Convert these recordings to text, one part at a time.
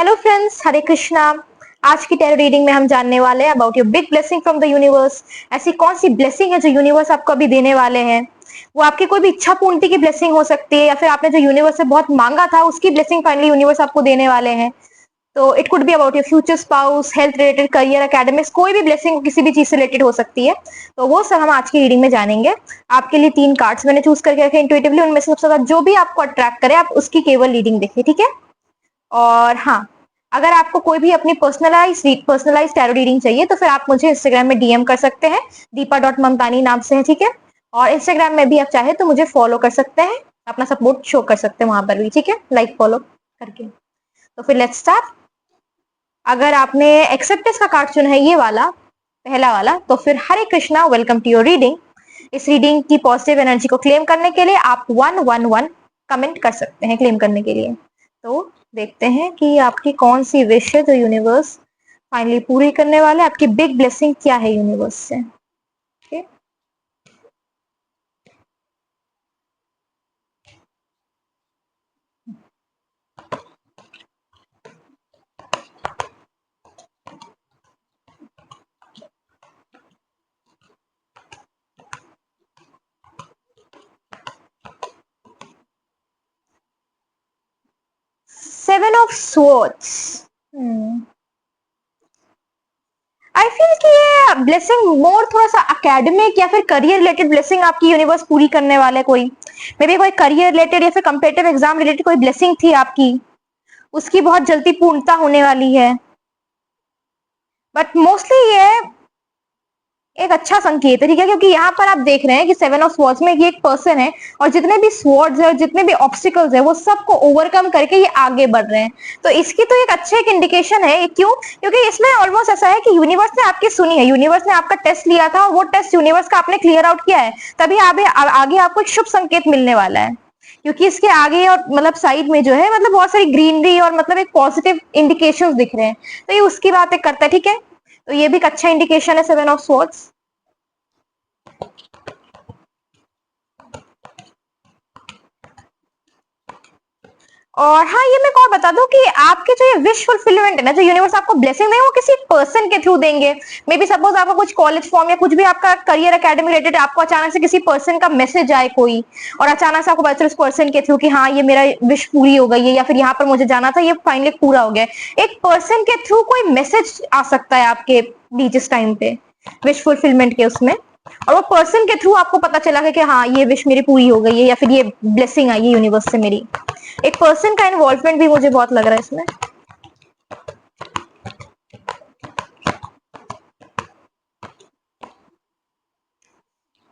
Hello friends, हरे कृष्णा। आज की tarot reading में हम जानने वाले हैं about your big blessing from the universe. ऐसी कौन सी ब्लेसिंग है जो यूनिवर्स आपको अभी देने वाले हैं। वो आपकी कोई भी इच्छा पूर्ति की ब्लेसिंग हो सकती है, या फिर आपने जो यूनिवर्स से बहुत मांगा था उसकी ब्लेसिंग फाइनली यूनिवर्स आपको देने वाले हैं। तो it could be about your future spouse, health related, career, academics, कोई भी ब्लेसिंग किसी भी चीज से रिलेटेड हो सकती है। तो वो सब हम आज की रीडिंग में जानेंगे। आपके लिए 3 कार्ड्स मैंने चूज करके रखे इंट्यूटिवली, उनमें से सबसे ज्यादा जो भी आपको अट्रैक्ट करे आप उसकी केवल रीडिंग देखिए, ठीक है। और हाँ, अगर आपको कोई भी अपनी पर्सनलाइज टैरो रीडिंग चाहिए तो फिर आप मुझे इंस्टाग्राम में डीएम कर सकते हैं, दीपा.ममतानी नाम से है, ठीक है। और इंस्टाग्राम में भी आप चाहे तो मुझे फॉलो कर सकते हैं, अपना सपोर्ट शो कर सकते हैं वहां पर भी, ठीक है, लाइक फॉलो करके। तो फिर लेट्स स्टार्ट। अगर आपने एक्सेप्टेंस का कार्ड चुना है, ये वाला पहला वाला, तो फिर Hare Krishna, welcome to your reading. इस रीडिंग की पॉजिटिव एनर्जी को क्लेम करने के लिए आप 111 कमेंट कर सकते हैं क्लेम करने के लिए। तो देखते हैं कि आपकी कौन सी विश है जो यूनिवर्स फाइनली पूरी करने वाला है। आपकी बिग ब्लेसिंग क्या है यूनिवर्स से, okay? 7 of swords. I feel कि ये ब्लेसिंग मोर थोड़ा सा एकेडमिक या फिर करियर रिलेटेड ब्लेसिंग आपकी यूनिवर्स पूरी करने वाला है। कोई मे बी कोई करियर रिलेटेड या फिर कंपेटिटिव एग्जाम रिलेटेड कोई ब्लेसिंग थी आपकी, उसकी बहुत जल्दी पूर्णता होने वाली है। बट मोस्टली ये एक अच्छा संकेत है, ठीक है, क्योंकि यहाँ पर आप देख रहे हैं कि 7 ऑफ स्वॉर्ड्स में ये एक पर्सन है और जितने भी स्वॉर्ड्स है और जितने भी ऑब्स्टिकल्स है वो सबको ओवरकम करके ये आगे बढ़ रहे हैं। तो इसकी तो एक अच्छा एक इंडिकेशन है। क्यों? क्योंकि इसमें ऑलमोस्ट ऐसा है कि यूनिवर्स ने आपकी सुनी है, यूनिवर्स ने आपका टेस्ट लिया था और वो टेस्ट यूनिवर्स का आपने क्लियर आउट किया है, तभी आगे आपको एक शुभ संकेत मिलने वाला है। क्योंकि इसके आगे और मतलब साइड में जो है मतलब बहुत सारी ग्रीनरी और मतलब एक पॉजिटिव इंडिकेशंस दिख रहे हैं, तो ये उसकी बात एक करता है, ठीक है। तो ये भी एक अच्छा इंडिकेशन है 7 ऑफ स्वॉर्ड्स। और हाँ, ये मैं को बता दूं कि आपके जो ये विश फुलफिलमेंट है ना, जो यूनिवर्स आपको ब्लेसिंग देंगे वो किसी पर्सन के थ्रू देंगे। मे बी सपोज आपका कुछ कॉलेज फॉर्म या कुछ भी आपका करियर एकेडमी रिलेटेड, आपको अचानक से किसी पर्सन का मैसेज आए कोई, और अचानक से आपको पता चले उस पर्सन के थ्रू कि हाँ ये मेरा विश पूरी हो गई है, या फिर यहाँ पर मुझे जाना था ये फाइनली पूरा हो गया है। एक पर्सन के थ्रू कोई मैसेज आ सकता है आपके बीच इस टाइम पे विश फुलफिलमेंट के उसमें, और वो पर्सन के थ्रू आपको पता चला है कि हाँ ये विश मेरी पूरी हो गई है, या फिर ये ब्लेसिंग आई है यूनिवर्स से मेरी। एक पर्सन का इन्वॉल्वमेंट भी मुझे बहुत लग रहा है इसमें।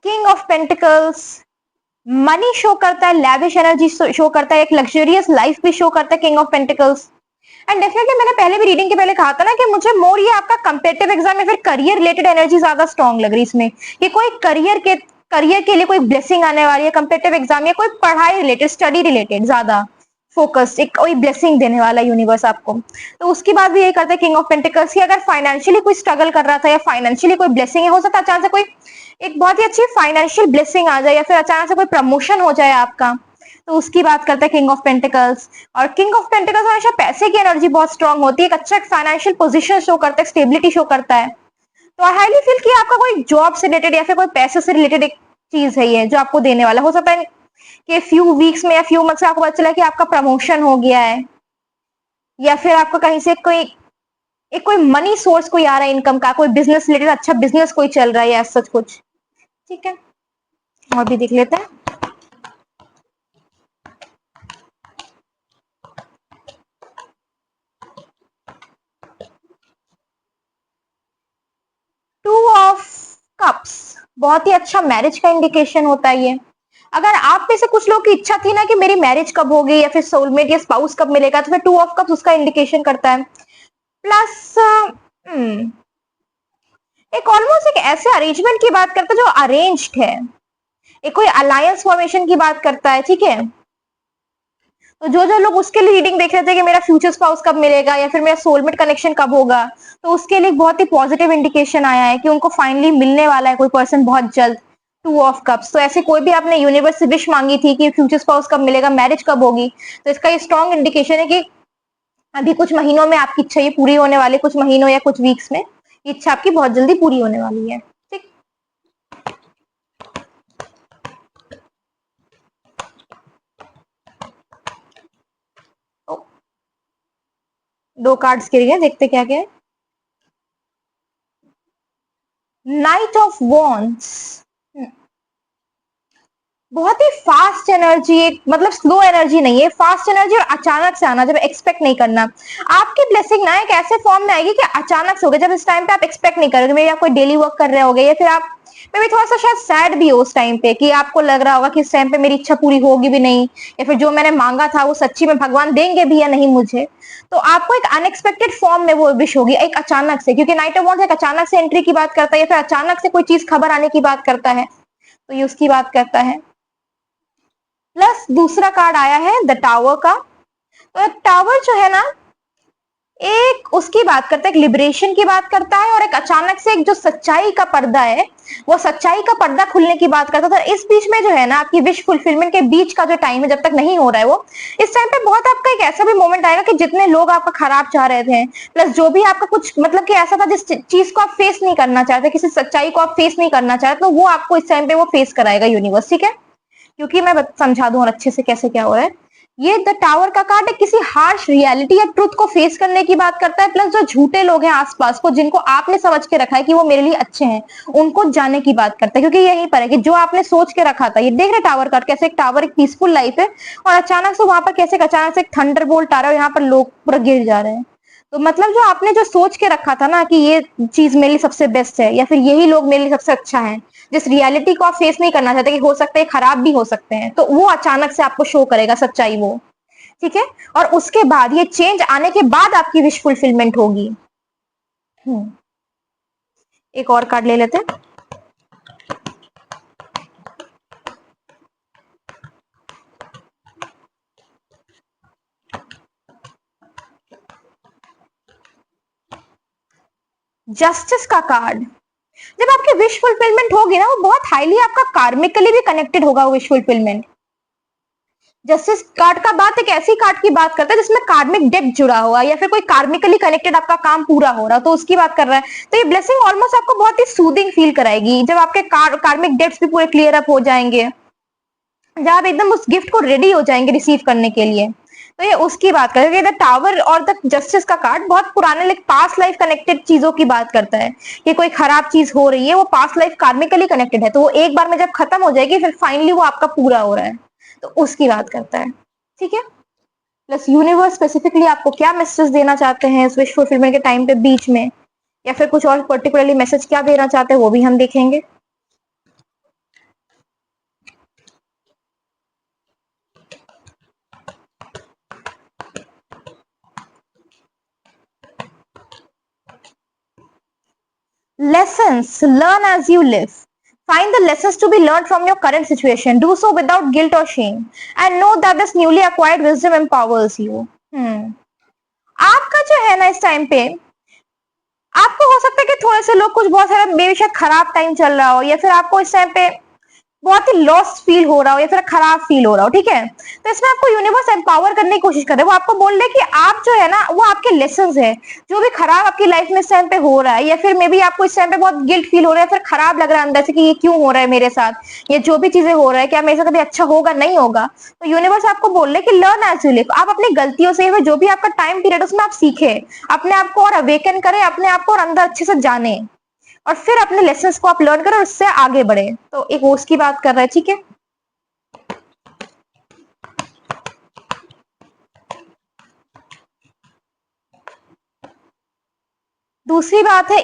King of pentacles money show करता है, लैविश एनर्जी शो करता है, एक लग्जरियस लाइफ भी शो करता है king of pentacles. And definitely मैंने पहले भी रीडिंग के पहले कहा था ना कि मुझे मोर ये आपका कंपेटिटिव एग्जाम या फिर करियर रिलेटेड एनर्जी ज्यादा स्ट्रांग लग रही है इसमें, कि कोई करियर के लिए कोई ब्लेसिंग आने वाली है, कंपेटिटिव एग्जाम या कोई पढ़ाई रिलेटेड, स्टडी रिलेटेड ज्यादा फोकस, एक कोई ब्लेसिंग देने वाला यूनिवर्स आपको। तो उसकी बात भी यही करते हैं किंग ऑफ पेंटिकल्स की, अगर फाइनेंशियली कोई स्ट्रगल कर रहा था या फाइनेंशियली कोई ब्लेसिंग है, हो सकता है अचानक से कोई एक बहुत ही अच्छी फाइनेंशियल ब्लेसिंग आ जाए, या फिर अचानक से कोई प्रमोशन हो जाए आपका, तो उसकी बात करते हैं किंग ऑफ पेंटिकल्स। और किंग ऑफ पेंटिकल्स हमेशा पैसे की एनर्जी बहुत स्ट्रांग होती है, एक अच्छा फाइनेंशियल पोजीशन शो करता है, स्टेबिलिटी शो करता है। तो आई हाईली फील कि आपका कोई जॉब से रिलेटेड या फिर कोई पैसे से रिलेटेड एक चीज है ये जो आपको देने वाला। हो सकता है कि फ्यू वीक्स में या फ्यू मंथ्स में आपको पता चला कि आपका प्रमोशन हो गया है, या फिर आपको कहीं से कोई मनी सोर्स कोई आ रहा है, इनकम का, कोई बिजनेस रिलेटेड अच्छा बिजनेस कोई चल रहा है या सच कुछ, ठीक है। और भी देख लेते हैं। टू ऑफ कप्स बहुत ही अच्छा मैरिज का इंडिकेशन होता है ये। अगर आप में से कुछ लोग की इच्छा थी ना कि मेरी मैरिज कब होगी या फिर सोलमेट या स्पाउस कब मिलेगा, तो फिर 2 ऑफ कप्स उसका इंडिकेशन करता है। प्लस एक ऑलमोस्ट एक ऐसे अरेंजमेंट की बात करता है जो अरेंज्ड है, एक कोई अलायंस फॉर्मेशन की बात करता है, ठीक है। तो जो जो लोग उसके लिए रीडिंग देख रहे थे कि मेरा फ्यूचर स्पाउस कब मिलेगा या फिर मेरा सोलमेट कनेक्शन कब होगा, तो उसके लिए बहुत ही पॉजिटिव इंडिकेशन आया है कि उनको फाइनली मिलने वाला है कोई पर्सन बहुत जल्द। 2 ऑफ कप्स, तो ऐसे कोई भी आपने यूनिवर्स से विश मांगी थी कि फ्यूचर स्पाउस कब मिलेगा, मैरिज कब होगी, तो इसका ये स्ट्रॉन्ग इंडिकेशन है कि अभी कुछ महीनों में आपकी इच्छा ये पूरी होने वाली, कुछ महीनों या कुछ वीक्स में ये इच्छा आपकी बहुत जल्दी पूरी होने वाली है। ठीक, तो 2 कार्ड्स गिर गए, देखते क्या क्या है। नाइट ऑफ वॉन्ड्स, बहुत ही फास्ट एनर्जी, एक मतलब स्लो एनर्जी नहीं है, फास्ट एनर्जी और अचानक से आना, जब एक्सपेक्ट नहीं करना। आपकी ब्लेसिंग ना एक ऐसे फॉर्म में आएगी कि अचानक से होगा, जब इस टाइम पे आप एक्सपेक्ट नहीं करोगे। मे आप कोई डेली वर्क कर रहे होगे या फिर आप मे भी थोड़ा सा शायद सैड भी हो उस टाइम पे, कि आपको लग रहा होगा कि इस टाइम पे मेरी इच्छा पूरी होगी भी नहीं, या फिर जो मैंने मांगा था वो सच्ची में भगवान देंगे भी या नहीं मुझे। तो आपको एक अनएक्सपेक्टेड फॉर्म में वो विश होगी, एक अचानक से, क्योंकि नाइट ऑफ वॉन्ड्स एक अचानक से एंट्री की बात करता है, या फिर अचानक से कोई चीज खबर आने की बात करता है, तो ये उसकी बात करता है। प्लस दूसरा कार्ड आया है द टावर का। तो टावर जो है ना, एक उसकी बात करता है, एक लिबरेशन की बात करता है, और एक अचानक से एक जो सच्चाई का पर्दा है, वो सच्चाई का पर्दा खुलने की बात करता था। इस बीच में जो है ना, आपकी विश फुलफिलमेंट के बीच का जो टाइम है, जब तक नहीं हो रहा है वो, इस टाइम पे बहुत आपका एक ऐसा भी मोमेंट आएगा कि जितने लोग आपका खराब चाह रहे थे, प्लस जो भी आपका कुछ मतलब कि ऐसा था जिस चीज को आप फेस नहीं करना चाहते, किसी सच्चाई को आप फेस नहीं करना चाहते, तो वो आपको इस टाइम पे वो फेस कराएगा यूनिवर्स। ठीक है, क्योंकि मैं समझा दूं और अच्छे से कैसे क्या हो रहा है। ये द टावर का कार्ड है, किसी हार्श रियलिटी या ट्रुथ को फेस करने की बात करता है, प्लस जो झूठे लोग हैं आसपास को, जिनको आपने समझ के रखा है कि वो मेरे लिए अच्छे हैं, उनको जाने की बात करता है। क्योंकि यही पर है कि जो आपने सोच के रखा था, ये देख रहे टावर कार्ड, कैसे एक टावर एक पीसफुल लाइफ है, और अचानक से वहां पर कैसे अचानक से एक थंडर बोल्ट आ रहा है, यहाँ पर लोग पूरा गिर जा रहे हैं। तो मतलब जो आपने जो सोच के रखा था ना कि ये चीज मेरे लिए सबसे बेस्ट है, या फिर यही लोग मेरे लिए सबसे अच्छा है, जिस रियलिटी को आप फेस नहीं करना चाहते कि हो सकता है खराब भी हो सकते हैं, तो वो अचानक से आपको शो करेगा सच्चाई वो। ठीक है, और उसके बाद ये चेंज आने के बाद आपकी विश फुलफिलमेंट होगी। एक और कार्ड ले लेते हैं। जस्टिस का कार्ड, जब आपकी विश फुलफिलमेंट होगी ना, वो बहुत हाईली आपका कार्मिकली भी कनेक्टेड होगा वो विश फुलफिलमेंट। जस्टिस कार्ड का बात एक ऐसी कार्ड की बात करता है जिसमें कार्मिक डेप्थ जुड़ा हुआ, या फिर कोई कार्मिकली कनेक्टेड आपका काम पूरा हो रहा, तो उसकी बात कर रहा है। तो ये ब्लेसिंग ऑलमोस्ट आपको बहुत ही सूदिंग फील कराएगी, जब आपके कार्मिक डेप्थ भी पूरे क्लियर अप हो जाएंगे, जब आप एकदम उस गिफ्ट को रेडी हो जाएंगे रिसीव करने के लिए। तो ये उसकी बात करते हैं। द टावर और द जस्टिस का कार्ड बहुत पुराने लाइक पास्ट लाइफ कनेक्टेड चीजों की बात करता है, कि कोई खराब चीज हो रही है, वो पास्ट लाइफ कार्मिकली कनेक्टेड है, तो वो एक बार में जब खत्म हो जाएगी, फिर फाइनली वो आपका पूरा हो रहा है, तो उसकी बात करता है। ठीक है, प्लस यूनिवर्स स्पेसिफिकली आपको क्या मैसेज देना चाहते हैं इस विश फुलफिलमेंट के टाइम पे बीच में, या फिर कुछ और पर्टिकुलरली मैसेज क्या देना चाहते हैं, वो भी हम देखेंगे। Lessons, learn as you live. Find the lessons to be learned from your current situation. Do so without guilt or shame. And know that this newly acquired wisdom empowers you. आपका जो है ना इस टाइम पे, आपको हो सकता है कि थोड़े से लोग कुछ बहुत सारा मेरे शायद खराब टाइम चल रहा हो, या फिर आपको इस टाइम पे बहुत ही लॉस्ट फील हो रहा हो, या फिर खराब फील हो रहा हो। ठीक है, तो इसमें आपको यूनिवर्स एम्पावर करने की कोशिश कर रहे हैं। वो आपको बोल रहे हैं कि आप जो है ना, वो आपके लेसन्स है, जो भी खराब आपकी लाइफ में इस टाइम पे हो रहा है, या फिर मे बी आपको इस टाइम पे बहुत गिल्ट फील हो रहा है, फिर खराब लग रहा है अंदर से कि ये क्यों हो रहा है मेरे साथ, ये जो भी चीजें हो रहा है क्या मेरे साथ कभी अच्छा होगा नहीं होगा, तो यूनिवर्स आपको बोल रहे हैं कि लर्न एज यू लिव। आप अपनी गलतियों से जो भी आपका टाइम पीरियड उसमें आप सीखे, अपने आप को और अवेकन करें, अपने आप को और अंदर अच्छे से जाने, और फिर अपने लेसन्स को आप लर्न करें और उससे आगे बढ़े। तो एक वो उसकी बात कर रहा है। ठीक है, दूसरी बात है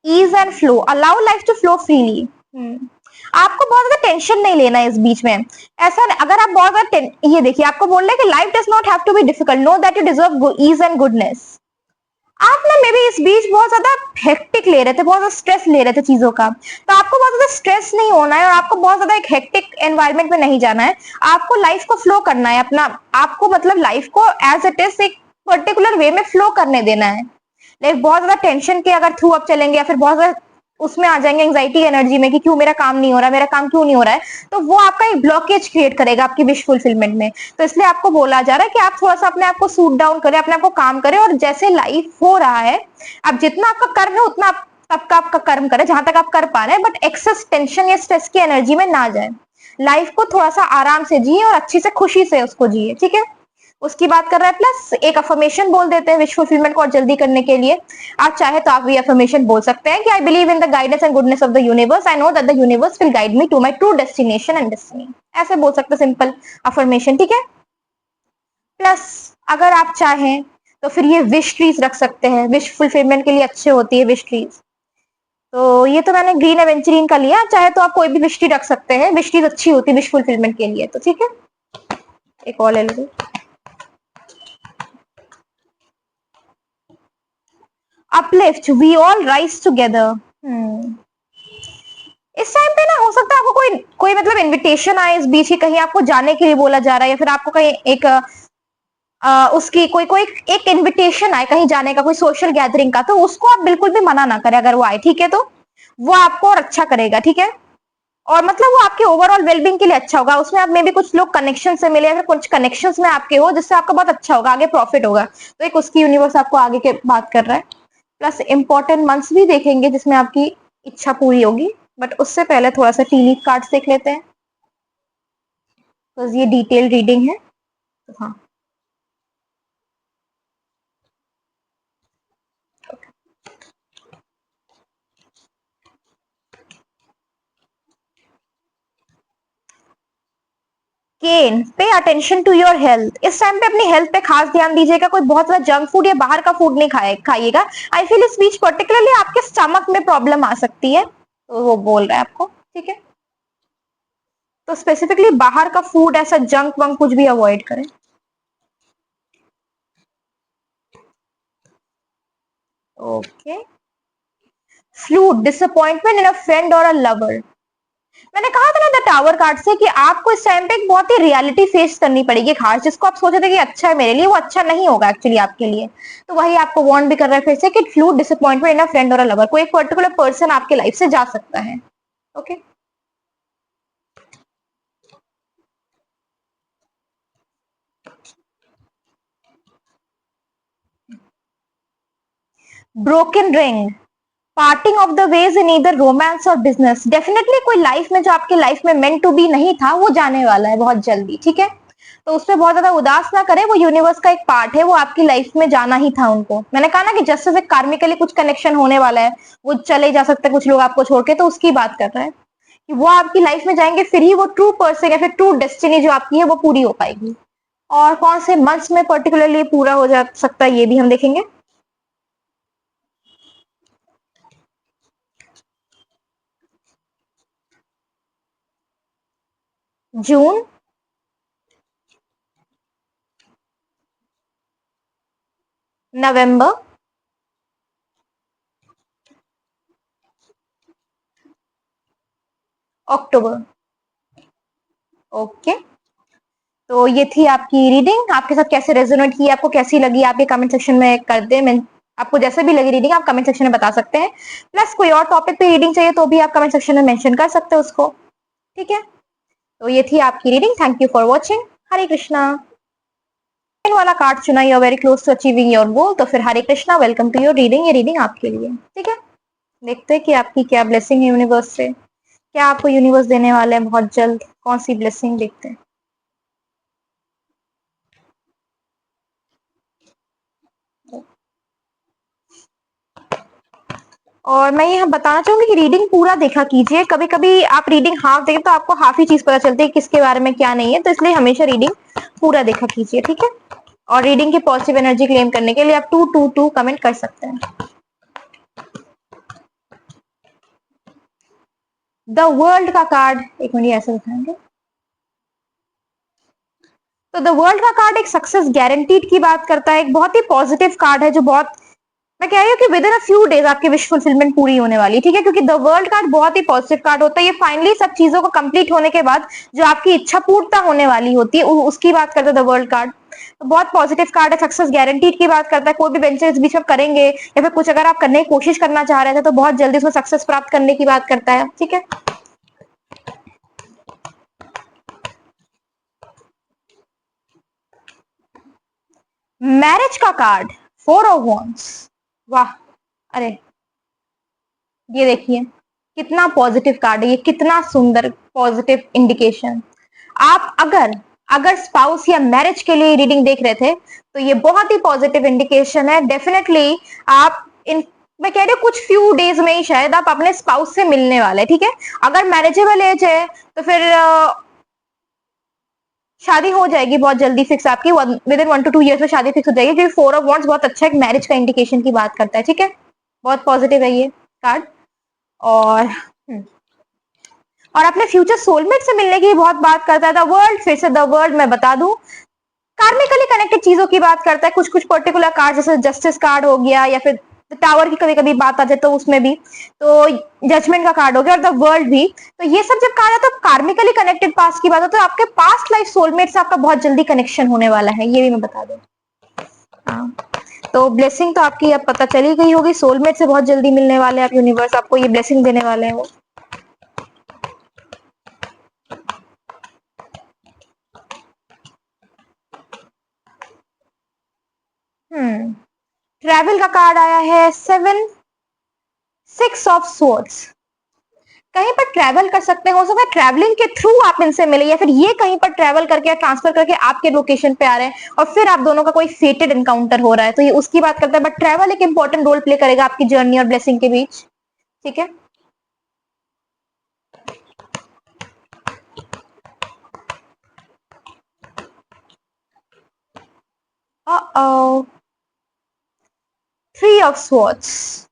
ease and flow, allow life to flow freely. आपको बहुत ज्यादा टेंशन नहीं लेना है इस बीच में। ऐसा अगर आप बहुत ज्यादा ये देखिए, आपको बोल रहे हैं कि life does not have to be difficult, know that you deserve ease and goodness. आप ना मे बी इस बीच बहुत ज्यादा हेक्टिक ले रहे थे, बहुत ज्यादा स्ट्रेस ले रहे थे चीजों का, तो आपको बहुत ज्यादा स्ट्रेस नहीं होना है, और आपको बहुत ज्यादा एक हेक्टिक एनवायरमेंट में नहीं जाना है। आपको लाइफ को फ्लो करना है अपना, आपको मतलब लाइफ को एज इट इज एक पर्टिकुलर वे में फ्लो करने देना है। लाइक बहुत ज्यादा टेंशन के अगर थ्रू आप चलेंगे, या फिर बहुत ज्यादा उसमें आ जाएंगे एंग्जाइटी एनर्जी में कि क्यों मेरा काम नहीं हो रहा, मेरा काम क्यों नहीं हो रहा है, तो वो आपका एक ब्लॉकेज क्रिएट करेगा आपकी विश फुलफिलमेंट में। तो इसलिए आपको बोला जा रहा है कि आप थोड़ा सा अपने आप को सूट डाउन करें, अपने आप को काम करें, और जैसे लाइफ हो रहा है, अब जितना आपका कर्म है उतना आपका कर्म करें जहां तक आप कर पा रहे हैं, बट एक्सेस टेंशन या स्ट्रेस की एनर्जी में ना जाए। लाइफ को थोड़ा सा आराम से जिए और अच्छी से खुशी से उसको जिए, ठीक है। उसकी बात कर रहा है। प्लस एक अफर्मेशन बोल देते हैं विश फुलफिलमेंट को और जल्दी करने के लिए। आप चाहे तो आप ये अफर्मेशन बोल सकते हैं कि I believe in the guidance and goodness of the universe, I know that the universe will guide me to my true destination and destiny. ऐसे बोल सकते हैं सिंपल अफर्मेशन, ठीक है। प्लस अगर आप चाहें तो फिर ये विश ट्रीज रख सकते हैं, विश फुलफिलमेंट के लिए अच्छे होती है विश ट्रीज। तो ये तो मैंने ग्रीन एवेंचरीन का लिया, चाहे तो आप कोई भी विश ट्री रख सकते हैं, विश ट्रीज अच्छी होती है विश फुलफिलमेंट के लिए, तो ठीक है। एक और ले लीजिए। Uplift, we all rise together. इस टाइम पे ना हो सकता है आपको कोई कोई मतलब इनविटेशन आए इस बीच ही, कहीं आपको जाने के लिए बोला जा रहा है, या फिर आपको कहीं एक उसकी कोई कोई एक इनविटेशन आए कहीं जाने का, कोई सोशल गैदरिंग का, तो उसको आप बिल्कुल भी मना ना करें अगर वो आए, ठीक है। तो वो आपको और अच्छा करेगा, ठीक है। और मतलब वो आपके ओवरऑल वेलबींग के लिए अच्छा होगा। उसमें आप में भी कुछ लोग कनेक्शन से मिले या फिर कुछ कनेक्शंस में आपके हो, जिससे आपका बहुत अच्छा होगा, आगे प्रॉफिट होगा। तो एक उसकी यूनिवर्स आपको आगे के बात कर रहा है। प्लस इंपॉर्टेंट मंथ्स भी देखेंगे जिसमें आपकी इच्छा पूरी होगी, बट उससे पहले थोड़ा सा टी लीफ कार्ड्स देख लेते हैं, तो ये डिटेल रीडिंग है। तो हाँ, केन, pay attention to your health. इस टाइम पे अपनी हेल्थ पे खास ध्यान दीजिएगा। कोई बहुत ज्यादा जंक फूड या बाहर का फूड नहीं खाइएगा। आई फील इस बीच पर्टिकुलरली आपके स्टमक में प्रॉब्लम आ सकती है, तो वो बोल रहा है आपको, ठीक है। तो स्पेसिफिकली बाहर का फूड, ऐसा जंक वंक कुछ भी अवॉइड करें। ओके। फ्लूट, डिसअपॉइंटमेंट इन अ फ्रेंड और अ लवर। मैंने कहा था ना द टावर कार्ड से कि आपको इस टाइम पे एक बहुत ही रियलिटी फेस करनी पड़ेगी। खास जिसको आप सोचे थे कि अच्छा है मेरे लिए, वो अच्छा नहीं होगा एक्चुअली आपके लिए। तो वही आपको वार्न भी कर रहा है फिर से कि फ्लूट, डिसअपॉइंटमेंट इन अ फ्रेंड और अ लवर। कोई एक पर्टिकुलर पर्सन आपके लाइफ से जा सकता है, okay. Broken ring, parting of the ways in either romance और बिजनेस। डेफिनेटली कोई लाइफ में जो आपके लाइफ में मेंट टू बी नहीं था, वो जाने वाला है बहुत जल्दी, ठीक है। तो उसपे बहुत ज्यादा उदास ना करें, वो यूनिवर्स का एक पार्ट है, वो आपकी लाइफ में जाना ही था उनको। मैंने कहा ना कि जस्ट से कार्मिकली कुछ कनेक्शन होने वाला है, वो चले जा सकते हैं कुछ लोग आपको छोड़ के, तो उसकी बात कर रहा है कि वो आपकी लाइफ में जाएंगे, फिर ही वो ट्रू पर्सन या फिर ट्रू डेस्टिनी जो आपकी है वो पूरी हो पाएगी। और कौन से मंथ्स में पर्टिकुलरली पूरा हो जा सकता है ये भी हम देखेंगे। जून, नवंबर, अक्टूबर। ओके। तो ये थी आपकी रीडिंग। आपके साथ कैसे रेजोनेट की, आपको कैसी लगी, आप ये कमेंट सेक्शन में कर दे। मैं आपको जैसे भी लगी रीडिंग आप कमेंट सेक्शन में बता सकते हैं। प्लस कोई और टॉपिक पे रीडिंग चाहिए तो भी आप कमेंट सेक्शन में मेंशन कर सकते हैं उसको, ठीक है। तो ये थी आपकी reading. Thank you for watching. Hare Krishna. वाला कार्ड चुना, you are very close to achieving your goal. तो फिर Hare Krishna, welcome to your reading. ये रीडिंग आपके लिए, ठीक है। देखते हैं कि आपकी क्या ब्लेसिंग है यूनिवर्स से, क्या आपको यूनिवर्स देने वाले हैं बहुत जल्द, कौन सी ब्लेसिंग, देखते हैं। और मैं यहाँ बताना चाहूंगी कि रीडिंग पूरा देखा कीजिए। कभी कभी आप रीडिंग हाफ देखें तो आपको हाफ ही चीज पता चलती है किसके बारे में क्या नहीं है, तो इसलिए हमेशा रीडिंग पूरा देखा कीजिए, ठीक है। और रीडिंग की पॉजिटिव एनर्जी क्लेम करने के लिए आप 222 कमेंट कर सकते हैं। द वर्ल्ड का कार्ड, एक मिनट ऐसे दिखाएंगे। तो द वर्ल्ड का कार्ड एक सक्सेस गारंटीड की बात करता है। एक बहुत ही पॉजिटिव कार्ड है, जो बहुत, मैं कह रही हूँ कि with in a few days आपकी विश फुलफिलमेंट पूरी होने वाली है, ठीक है। क्योंकि द वर्ल्ड कार्ड बहुत ही पॉजिटिव कार्ड होता है। ये फाइनली सब चीजों को कंप्लीट होने के बाद जो आपकी इच्छा पूर्णता होने वाली होती है, उसकी बात करता है द वर्ल्ड कार्ड। तो बहुत पॉजिटिव कार्ड है, सक्सेस गारंटीड की बात करता है। कोई भी वेंचर इस बीच में करेंगे या फिर कुछ अगर आप करने की कोशिश करना चाह रहे थे तो बहुत जल्दी उसमें सक्सेस प्राप्त करने की बात करता है, ठीक है। मैरिज का कार्ड, 4 ऑफ वॉन्ड्स, वाह, अरे ये देखिए कितना पॉजिटिव कार्ड है, ये कितना सुंदर पॉजिटिव इंडिकेशन। आप अगर अगर स्पाउस या मैरिज के लिए रीडिंग देख रहे थे तो ये बहुत ही पॉजिटिव इंडिकेशन है। डेफिनेटली आप इन, मैं कह रही हूँ कुछ फ्यू डेज में ही शायद आप अपने स्पाउस से मिलने वाले, ठीक है। अगर मैरिजेबल एज है तो फिर शादी हो जाएगी बहुत जल्दी फिक्स आपकी, विद इन 1 to 2 years में शादी फिक्स हो जाएगी, क्योंकि 4 ऑफ वॉन्ड्स बहुत अच्छा एक मैरिज का इंडिकेशन की बात करता है, ठीक है। बहुत पॉजिटिव है ये कार्ड। और और अपने फ्यूचर सोलमेट से मिलने की बहुत बात करता है। द वर्ल्ड, फिर से द वर्ल्ड मैं बता दूं, कार्मिकली कनेक्टेड चीजों की बात करता है। कुछ कुछ पर्टिकुलर कार्ड जैसे जस्टिस कार्ड हो गया या फिर टावर की कभी कभी बात आ जाए तो उसमें भी, तो जजमेंट का कार्ड हो गया और द वर्ल्ड भी। तो ये सब जब कहा जाता है तो कार्मिकली कनेक्टेड पास्ट की बात हो, तो आपके पास्ट लाइफ सोलमेट से आपका बहुत जल्दी कनेक्शन होने वाला है, ये भी मैं बता दूं। हाँ, तो ब्लेसिंग तो आपकी अब पता चली गई होगी, सोलमेट से बहुत जल्दी मिलने वाले हैं आप, यूनिवर्स आपको ये ब्लेसिंग देने वाले हैं वो। ट्रैवल का कार्ड आया है 6 ऑफ स्वॉर्ड्स। कहीं पर ट्रैवल कर सकते हो सकता है ट्रैवलिंग के थ्रू आप इनसे मिले, या फिर ये कहीं पर ट्रैवल करके या ट्रांसफर करके आपके लोकेशन पे आ रहे हैं और फिर आप दोनों का कोई फेटेड एनकाउंटर हो रहा है, तो ये उसकी बात करता है। बट ट्रैवल एक इंपॉर्टेंट रोल प्ले करेगा आपकी जर्नी और ब्लेसिंग के बीच, ठीक है। Uh-oh. 3 of swords.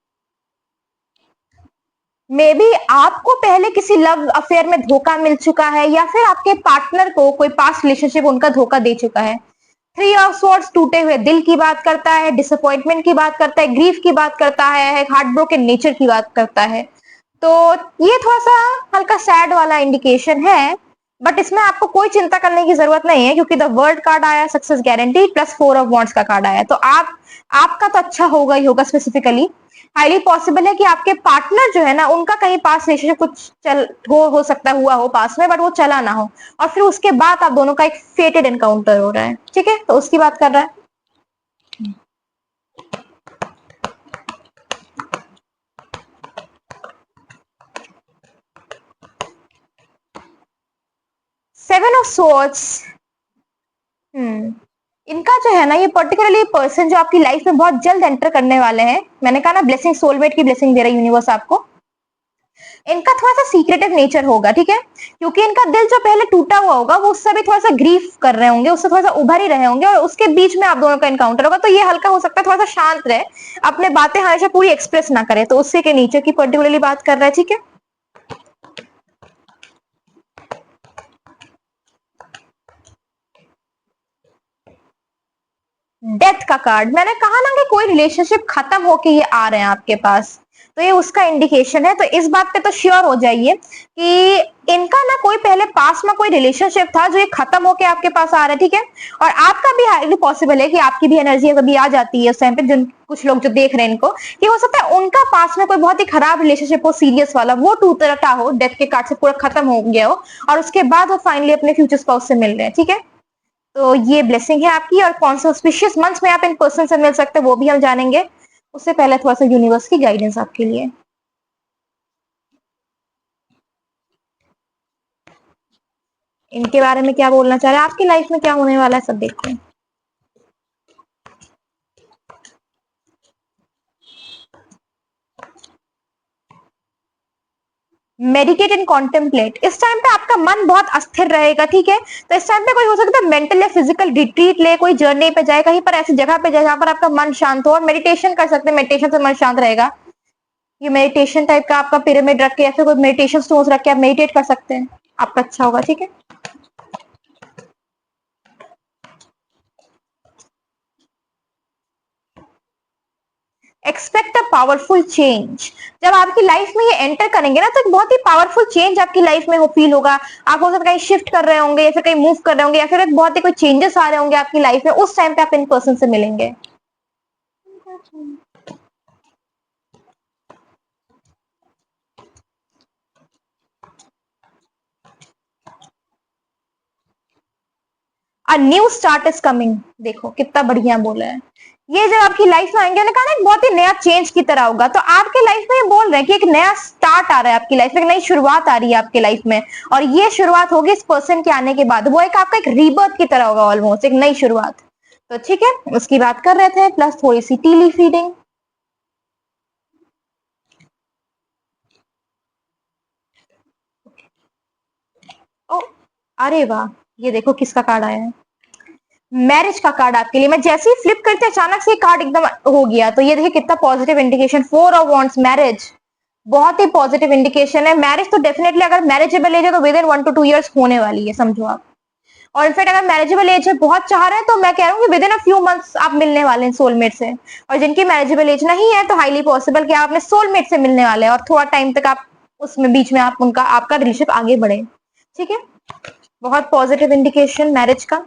May be आपको पहले किसी लव अफेयर में धोखा मिल चुका है या फिर आपके पार्टनर को कोई पास्ट रिलेशनशिप उनका धोखा दे चुका है। 3 ऑफ स्वॉर्ड्स टूटे हुए दिल की बात करता है, डिसअपॉइंटमेंट की बात करता है, ग्रीफ की बात करता है, हार्ट ब्रोकन नेचर की बात करता है। तो ये थोड़ा सा हल्का सैड वाला इंडिकेशन है, बट इसमें आपको कोई चिंता करने की जरूरत नहीं है, क्योंकि द वर्ल्ड कार्ड आया, success guarantee plus 4 of wands का कार्ड आया। तो आप आपका तो अच्छा होगा ही होगा। स्पेसिफिकली हाईली पॉसिबल है कि आपके पार्टनर जो है ना, उनका कहीं पास रिलेशनशिप कुछ चल हो सकता हुआ हो पास में, बट वो चला ना हो, और फिर उसके बाद आप दोनों का एक फेटेड एनकाउंटर हो रहा है, ठीक है, तो उसकी बात कर रहा है।7 ऑफ स्वॉर्ड्स। इनका जो है ना, ये पर्टिकुलरली पर्सन जो आपकी लाइफ में बहुत जल्द एंटर करने वाले हैं, मैंने कहा ना ब्लेसिंग, सोलमेट की ब्लेसिंग दे रहा है यूनिवर्स आपको। इनका थोड़ा सा सीक्रेटिव नेचर होगा, ठीक है, क्योंकि इनका दिल जो पहले टूटा हुआ होगा वो उससे भी थोड़ा सा ग्रीफ कर रहे होंगे, उससे थोड़ा सा उभर ही रहे होंगे, और उसके बीच में आप दोनों का एनकाउंटर होगा। तो ये हल्का हो सकता है थोड़ा सा शांत रहे, अपने बातें हमेशा पूरी एक्सप्रेस ना करे, तो उससे के नेचर की पर्टिकुलरली बात कर रहा है, ठीक है। डेथ का कार्ड, मैंने कहा ना कि कोई रिलेशनशिप खत्म होके ये आ रहे हैं आपके पास, तो ये उसका इंडिकेशन है। तो इस बात पे तो श्योर हो जाइए कि इनका ना कोई पहले पास में कोई रिलेशनशिप था जो ये खत्म होके आपके पास आ रहा है, ठीक है। और आपका भी हाईली पॉसिबल है कि आपकी भी एनर्जी कभी आ जाती है उस टाइम पे, जिन कुछ लोग जो देख रहे हैं इनको, कि हो सकता है उनका पास में कोई बहुत ही खराब रिलेशनशिप हो, सीरियस वाला, वो टूटा हो, डेथ के कार्ड से पूरा खत्म हो गया हो, और उसके बाद वो फाइनली अपने फ्यूचर स्पाउस से मिल रहे हैं, ठीक है। तो ये ब्लेसिंग है आपकी, और कौन से ऑस्पिशियस मंथ्स में आप इन पर्सन से मिल सकते हैं वो भी हम जानेंगे। उससे पहले थोड़ा सा यूनिवर्स की गाइडेंस आपके लिए। इनके बारे में क्या बोलना चाह रहे हैं, आपकी लाइफ में क्या होने वाला है, सब देखते हैं। Meditate and contemplate. इस टाइम पे आपका मन बहुत अस्थिर रहेगा, ठीक है। तो इस टाइम पे कोई हो सकता है मेंटल या फिजिकल रिट्रीट ले, कोई जर्नी पे जाए, कहीं पर ऐसी जगह पे जाए जहां पर आपका मन शांत हो, और मेडिटेशन कर सकते हैं, मेडिटेशन से मन शांत रहेगा। ये मेडिटेशन टाइप का आपका पिरामिड रख के या फिर कोई मेडिटेशन स्टोन्स रख के आप मेडिटेट कर सकते हैं, आपका अच्छा होगा, ठीक है। Expect a powerful change. जब आपकी लाइफ में ये एंटर करेंगे ना तो एक बहुत ही पावरफुल चेंज आपकी लाइफ में हो फील होगा। आप हो सकता है कहीं शिफ्ट कर रहे होंगे या फिर कहीं मूव कर रहे होंगे या फिर एक बहुत ही कोई चेंजेस आ रहे होंगे आपकी लाइफ में, उस टाइम पे आप इन पर्सन से मिलेंगे। A new start is coming. देखो कितना बढ़िया बोला है। ये जब आपकी लाइफ में आएंगे ना, कहा ना एक बहुत ही नया चेंज की तरह होगा, तो आपके लाइफ में ये बोल रहे हैं कि एक नया स्टार्ट आ रहा है आपकी लाइफ में, एक नई शुरुआत आ रही है आपकी लाइफ में। और ये शुरुआत होगी इस पर्सन के आने के बाद, वो एक आपका एक रीबर्थ की तरह होगा, ऑलमोस्ट एक नई शुरुआत। तो ठीक है, उसकी बात कर रहे थे, प्लस थोड़ी सी टी लीफ रीडिंग। ओ, अरे वाह, ये देखो किसका कार्ड आया है। मैरिज का कार्ड आपके लिए। मैं जैसे ही फ्लिप करते अचानक से कार्ड एकदम हो गया, तो ये देखिए कितना positive indication. 4 of wands, marriage, बहुत ही पॉजिटिव इंडिकेशन है। मैरिज तो डेफिनेटली अगर मैरिजेबल एज है तो विद इन 1 to 2 years होने वाली है, समझो आप। और इनफैक्ट अगर मैरिजेबल एज है, बहुत चाह रहे हैं, तो मैं कह रहा हूँ with in a few months आप मिलने वाले हैं सोलमेट से। और जिनकी मैरिजेबल एज नहीं है तो हाईली पॉसिबल कि आप अपने सोलमेट से मिलने वाले हैं और थोड़ा टाइम तक आप उसमें बीच में आप उनका आपका रिलेशनशिप आगे बढ़े। ठीक है, बहुत पॉजिटिव इंडिकेशन मैरिज का।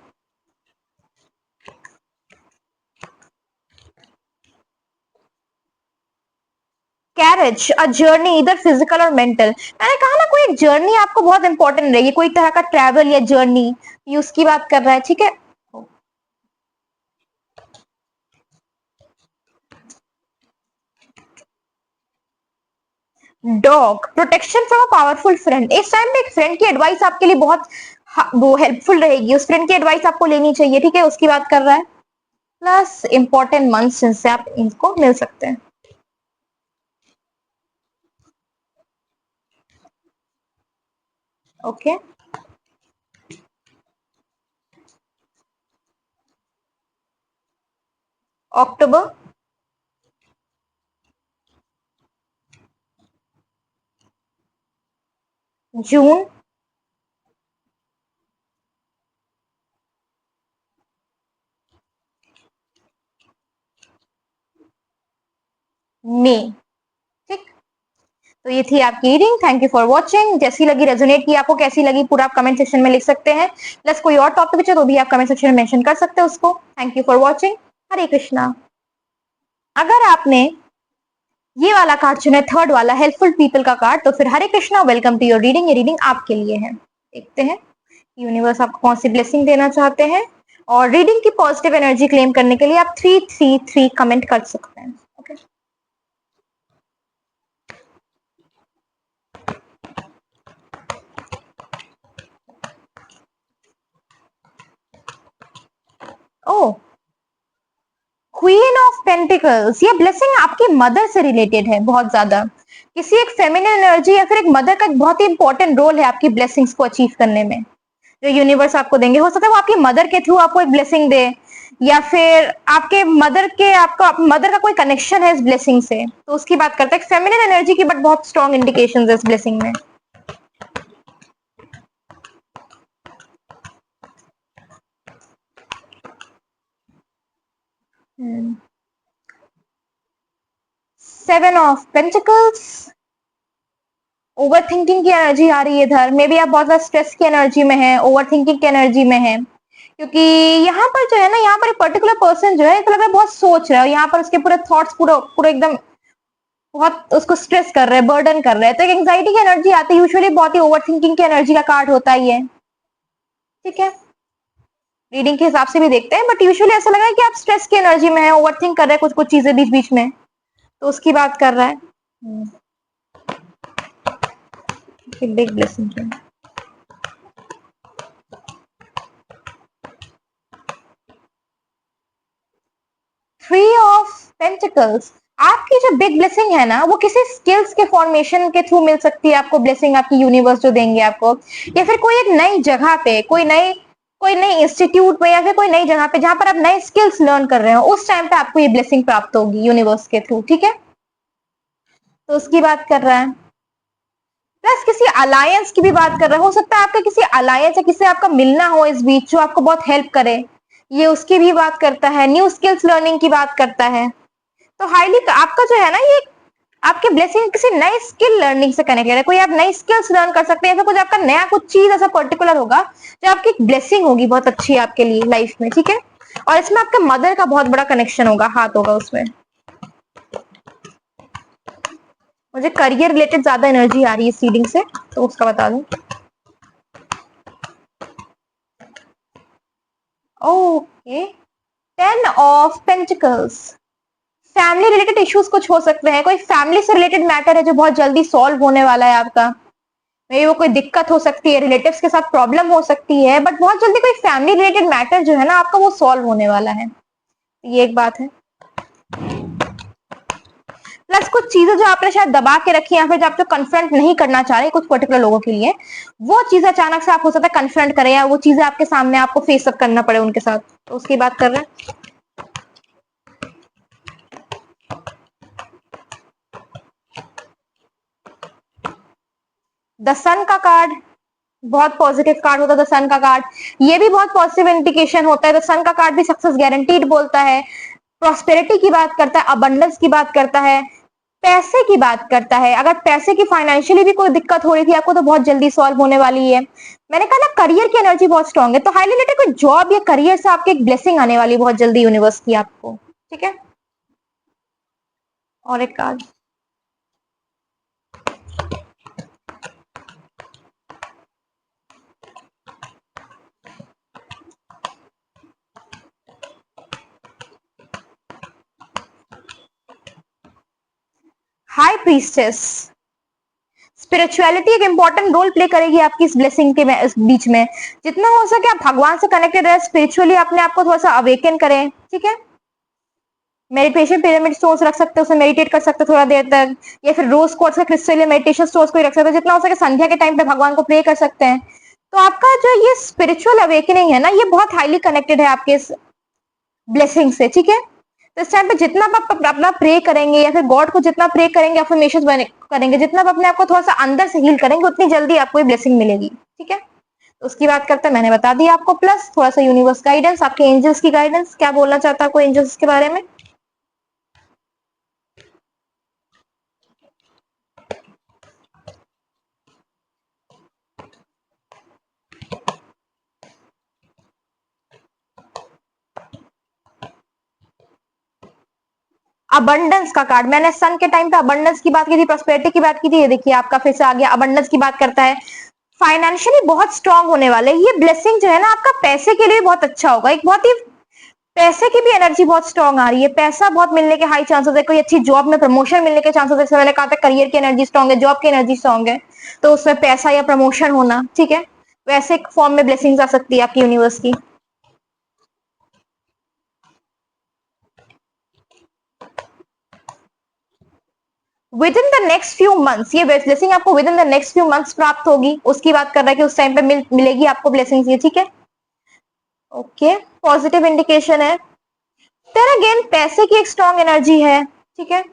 कैरेज, अ जर्नी, इधर फिजिकल और मेंटल। मैंने कहा ना कोई एक जर्नी आपको बहुत इंपॉर्टेंट रहेगी, कोई तरह का ट्रैवल या जर्नी, ये उसकी बात कर रहा है। ठीक है, dog, protection from a powerful friend. इस टाइम पे एक फ्रेंड की एडवाइस आपके लिए बहुत वो हेल्पफुल रहेगी, उस फ्रेंड की एडवाइस आपको लेनी चाहिए। ठीक है, उसकी बात कर रहा है। प्लस इंपॉर्टेंट मंथ्स जिनसे आप इनको मिल सकते हैं। ओके, अक्टूबर, जून, मई। ठीक, तो ये थी आपकी reading. Thank you for watching. जैसी लगी, रेजोनेट की, आपको कैसी लगी, पूरा आप कमेंट सेक्शन में लिख सकते हैं। प्लस कोई और टॉपिक है तो भी आप कमेंट सेक्शन में मेंशन कर सकते हैं उसको। Thank you for watching. Hare Krishna. अगर आपने ये वाला कार्ड चुना है, थर्ड वाला हेल्पफुल पीपल का कार्ड, तो फिर Hare Krishna, welcome to your reading. ये रीडिंग आपके लिए है। देखते हैं यूनिवर्स आपको कौन सी ब्लेसिंग देना चाहते हैं। और रीडिंग की पॉजिटिव एनर्जी क्लेम करने के लिए आप 333 कमेंट कर सकते हैं। Okay, oh, queen of pentacles. ये ब्लेसिंग आपकी मदर से रिलेटेड है बहुत ज्यादा। किसी एक फेमिनिन एनर्जी या फिर एक मदर का एक बहुत ही इंपॉर्टेंट रोल है आपकी ब्लेसिंग्स को अचीव करने में, जो यूनिवर्स आपको देंगे। हो सकता है वो आपकी मदर के थ्रू आपको एक ब्लेसिंग दे, या फिर आपके मदर के आपका मदर का कोई कनेक्शन है इस ब्लेसिंग से, तो उसकी बात करते हैं। फेमिनिन एनर्जी की बट बहुत स्ट्रॉन्ग इंडिकेशंस है इस ब्लेसिंग में। 7 ऑफ पेंटिकल्स, ओवर थिंकिंग की एनर्जी आ रही है इधर। मे बी आप बहुत ज्यादा स्ट्रेस की एनर्जी में है, ओवर थिंकिंग की एनर्जी में है, क्योंकि यहाँ पर जो है ना, यहाँ पर एक पर्टिकुलर पर्सन जो है तो लग रहा है बहुत सोच रहा है, और यहाँ पर उसके पूरे थॉट्स पूरा पूरा एकदम बहुत उसको स्ट्रेस कर रहे हैं, बर्डन कर रहे हैं, तो एक एंग्जाइटी की एनर्जी आती है। यूजुअली बहुत ही ओवर थिंकिंग की एनर्जी का कार्ड होता ही है। ठीक है, रीडिंग के हिसाब से भी देखते हैं, बट यूजुअली ऐसा लगा है कि आप स्ट्रेस की एनर्जी में है, ओवर थिंक कर रहे हैं कुछ कुछ चीजें बीच बीच में, तो उसकी बात कर रहा है। Big blessing. 3 ऑफ पेंटिकल्स, आपकी जो बिग ब्लेसिंग है ना, वो किसी स्किल्स के फॉर्मेशन के थ्रू मिल सकती है आपको ब्लेसिंग, आपकी यूनिवर्स जो देंगे आपको, या फिर कोई एक नई जगह पे, कोई नई इंस्टीट्यूट में, या फिर कोई नई जगह पे जहां पर आप नए स्किल्स लर्न कर रहे हो, उस टाइम पे आपको ये ब्लेसिंग प्राप्त होगी यूनिवर्स के थ्रू। ठीक है, तो उसकी बात कर रहा है। प्लस किसी अलायंस की भी बात कर रहा है। हो सकता है आपका किसी अलायंस या किसी से आपका मिलना हो इस बीच, जो आपको बहुत हेल्प करे, ये उसकी भी बात करता है। न्यू स्किल्स लर्निंग की बात करता है। तो हाईली आपका जो है ना ये आपके ब्लेसिंग किसी नए स्किल लर्निंग से कनेक्टेड है। कोई आप नई स्किल्स लर्न कर सकते हैं, ऐसा कुछ आपका नया कुछ चीज ऐसा पर्टिकुलर होगा जो आपकी ब्लेसिंग होगी बहुत अच्छी आपके लिए लाइफ में, ठीक है। और इसमें आपके मदर का बहुत बड़ा कनेक्शन होगा, हाथ होगा उसमें। मुझे करियर रिलेटेड ज्यादा एनर्जी आ रही है सीडिंग से, तो उसका बता दूं। Okay, 10 of pentacles. Family related issues कुछ हो सकते हैं, कोई फैमिली से रिलेटेड मैटर है जो बहुत जल्दी सॉल्व होने वाला है आपका। मे बी वो कोई दिक्कत हो सकती है, रिलेटिव्स के साथ प्रॉब्लम हो सकती है, बट बहुत जल्दी कोई फैमिली रिलेटेड मैटर जो है ना आपका वो सॉल्व होने वाला है, ये एक बात है। प्लस कुछ चीजें जो आपने शायद दबा के रखी या फिर जो आप जो कन्फ्रंट नहीं करना चाह रहे कुछ पर्टिकुलर लोगों के लिए, वो चीजें अचानक से आप हो सकता है कन्फ्रंट करें या वो चीजें आपके सामने आपको फेस अप करना पड़े उनके साथ, तो उसकी बात कर रहे हैं। द सन का कार्ड बहुत पॉजिटिव कार्ड होता है। द सन का कार्ड ये भी बहुत पॉजिटिव इंडिकेशन होता है। द सन का कार्ड भी सक्सेस गारंटीड बोलता है, प्रॉस्पेरिटी की बात करता है, अबंडेंस की बात करता है, पैसे की बात करता है। अगर पैसे की फाइनेंशियली भी कोई दिक्कत हो रही थी आपको तो बहुत जल्दी सॉल्व होने वाली है। मैंने कहा ना करियर की एनर्जी बहुत स्ट्रांग है, तो हाईली रिलेटेड कोई जॉब या करियर से आपकी एक ब्लेसिंग आने वाली बहुत जल्दी यूनिवर्स की आपको, ठीक है। और एक कार्ड हाई प्रीस्टेस। स्पिरिचुअलिटी एक इंपॉर्टेंट रोल प्ले करेगी आपकी इस ब्लेसिंग के इस बीच में। जितना हो सके आप भगवान से कनेक्टेड रहे, स्पिरिचुअली अपने आप को थोड़ा सा अवेकन करें, ठीक है। मेडिटेशन पिरामिड स्टोन्स रख सकते हैं, उसमें मेडिटेट कर सकते हैं थोड़ा देर तक, या फिर रोज क्वार्ट्ज का क्रिस्टल या मेडिटेशन स्टोन्स को ही रख सकते हैं। जितना हो सके संध्या के टाइम पे भगवान को प्रे कर सकते हैं। तो आपका जो ये स्पिरिचुअल अवेकनिंग है ना ये बहुत हाईली कनेक्टेड है आपके इस ब्लेसिंग से, ठीक है। तो इस टाइम पे जितना आप अपना प्रे करेंगे या फिर गॉड को जितना प्रे करेंगे, अफर्मेशंस करेंगे, जितना आप अपने आप को थोड़ा सा अंदर से हील करेंगे उतनी जल्दी आपको ये ब्लेसिंग मिलेगी, ठीक है। तो उसकी बात करते हैं, मैंने बता दिया आपको। प्लस थोड़ा सा यूनिवर्स गाइडेंस, आपके एंजल्स की गाइडेंस, क्या बोलना चाहता है कोई एंजल्स के बारे में। अबंडेंस का कार्ड, मैंने सन के टाइम पे अबंडेंस की बात की थी, प्रोस्पेरिटी की बात की थी, ये देखिए आपका फिर से आ गया। अबंडेंस की बात करता है, फाइनेंशियली बहुत स्ट्रांग होने वाले। ये ब्लेसिंग जो है ना आपका पैसे के लिए बहुत अच्छा होगा। एक बहुत ही पैसे की भी एनर्जी बहुत स्ट्रांग आ रही है, पैसा बहुत मिलने के हाई चांसेस है, कोई अच्छी जॉब में प्रमोशन मिलने के चांसेस है। जैसे मैंने कहा था करियर की एनर्जी स्ट्रांग है, जॉब की एनर्जी स्ट्रांग है, तो उसमें पैसा या प्रमोशन होना, ठीक है। वैसे एक फॉर्म में ब्लेसिंग्स आ सकती है आपकी यूनिवर्स की। With in the next few months ये ब्लेसिंग आपको with in the next few months प्राप्त होगी, उसकी बात कर रहा है कि उस टाइम पे मिलेगी आपको ब्लेसिंग्स ये, ठीक है। ओके, पॉजिटिव इंडिकेशन है। देन अगेन पैसे की एक स्ट्रांग एनर्जी है, ठीक है।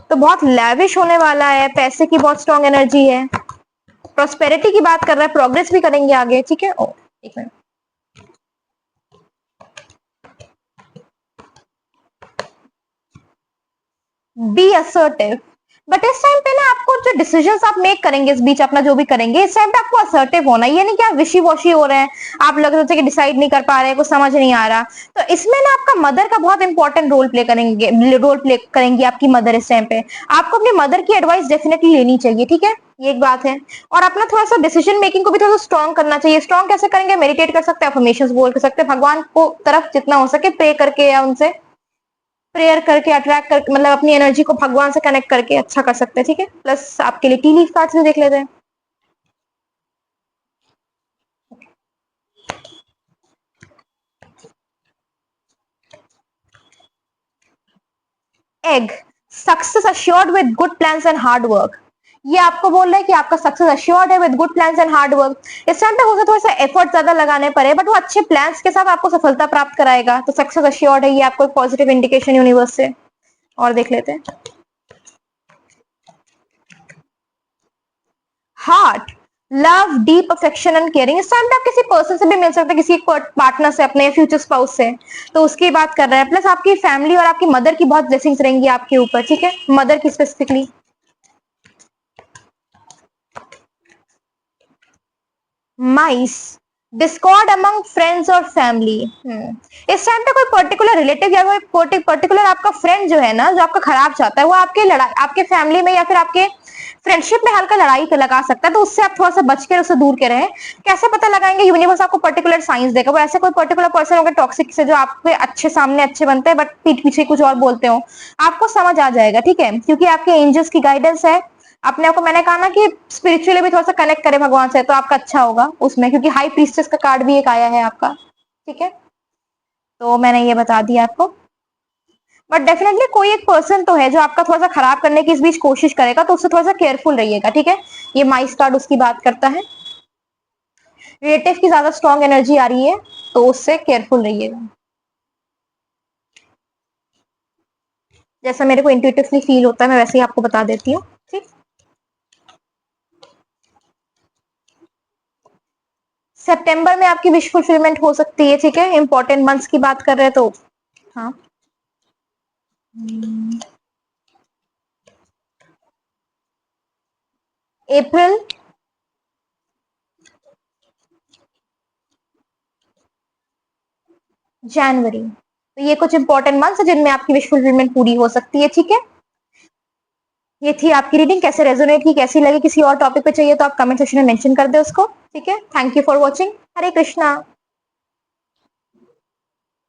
तो बहुत लैविश होने वाला है, पैसे की बहुत स्ट्रांग एनर्जी है। प्रोस्पेरिटी की बात कर रहा है, प्रोग्रेस भी करेंगे आगे, ठीक है। ओ एक मिनट, बी असर्टिव। बट इस टाइम पे ना आपको जो डिसीजंस आप मेक करेंगे इस बीच अपना जो भी करेंगे, इस टाइम पे आपको असर्टिव होना, ये नहीं कि आप विशी वॉशी हो रहे हैं, आप लग रहे थे कि डिसाइड नहीं कर पा रहे हैं, कुछ समझ नहीं आ रहा। तो इसमें ना आपका मदर का बहुत इंपॉर्टेंट रोल प्ले करेंगी आपकी मदर इस टाइम पे। आपको अपनी मदर की एडवाइस डेफिनेटली लेनी चाहिए, ठीक है, ये एक बात है। और अपना थोड़ा सा डिसीजन मेकिंग को भी थोड़ा स्ट्रॉन्ग करना चाहिए। स्ट्रॉन्ग कैसे करेंगे, मेडिटेट कर सकते हैं, अफर्मेशंस बोल कर सकते हैं, भगवान को तरफ जितना हो सके प्रे करके या उनसे प्रेयर करके अट्रैक्ट करके, मतलब अपनी एनर्जी को भगवान से कनेक्ट करके अच्छा कर सकते हैं, ठीक है। प्लस आपके लिए टी लीफ कार्ड्स भी देख लेते हैं। Egg, success assured with good plans and hard work. ये आपको बोल रहा है कि आपका सक्सेस अश्योर्ड है with good plans and hard work. इस टाइम पे हो सकता है थोड़ा सा एफर्ट ज्यादा लगाने पड़े, बट वो अच्छे प्लान्स के साथ आपको सफलता प्राप्त कराएगा। तो सक्सेस अश्योर्ड है, ये आपको एक पॉजिटिव इंडिकेशन यूनिवर्स से। और देख लेते हैं heart. Love, deep affection and caring. इस टाइम पे आप किसी पर्सन से भी मिल सकते हैं, किसी पार्टनर से, अपने फ्यूचर स्पाउस से, तो उसकी बात कर रहे हैं। प्लस आपकी फैमिली और आपकी मदर की बहुत ब्लेसिंग्स रहेंगी आपके ऊपर, ठीक है, मदर की स्पेसिफिकली। माइस, डिस्कॉर्ड अमंग फ्रेंड्स और फैमिली। इस टाइम पे कोई पर्टिकुलर रिलेटिव या कोई पर्टिकुलर आपका फ्रेंड जो है ना, जो आपका खराब चाहता है, वो आपके लड़ाई, आपके फैमिली में या फिर आपके फ्रेंडशिप में हल्का लड़ाई लगा सकता है, तो उससे आप थोड़ा सा बच के उससे दूर के रहें। कैसे पता लगाएंगे? यूनिवर्स आपको पर्टिकुलर साइंस देगा। वो ऐसे कोई पर्टिकुलर पर्सन होगा टॉक्सिक से, जो आपके अच्छे सामने अच्छे बनते हैं बट पीठ पीछे कुछ और बोलते हो, आपको समझ आ जाएगा, ठीक है, क्योंकि आपके एंजल्स की गाइडेंस है। अपने आप को, मैंने कहा ना कि स्पिरिचुअली भी थोड़ा सा कनेक्ट करे भगवान से, तो आपका अच्छा होगा उसमें, क्योंकि हाई प्रीस्टेस का कार्ड भी एक आया है आपका, ठीक है, तो मैंने ये बता दिया आपको। बट डेफिनेटली कोई एक पर्सन तो है जो आपका थोड़ा सा खराब करने की इस बीच कोशिश करेगा, तो उससे थोड़ा सा केयरफुल रहिएगा, ठीक है। ये माइस कार्ड उसकी बात करता है। रिलेटिव की ज्यादा स्ट्रॉन्ग एनर्जी आ रही है, तो उससे केयरफुल रहिएगा। जैसा मेरे को इंट्यूटिवली फील होता है, मैं वैसे ही आपको बता देती हूँ, ठीक। सितंबर में आपकी विश फुलफिलमेंट हो सकती है, ठीक है, इंपॉर्टेंट मंथ्स की बात कर रहे हैं तो। हाँ, अप्रैल, जनवरी, तो ये कुछ इंपॉर्टेंट मंथ्स है जिनमें आपकी विश फुलफिलमेंट पूरी हो सकती है, ठीक है। ये थी आपकी रीडिंग। कैसे रेजोनेट की, कैसी लगी, किसी और टॉपिक पे चाहिए तो आप कमेंट सेक्शन में मेंशन कर दे उसको, ठीक है। Thank you for watching. Hare Krishna.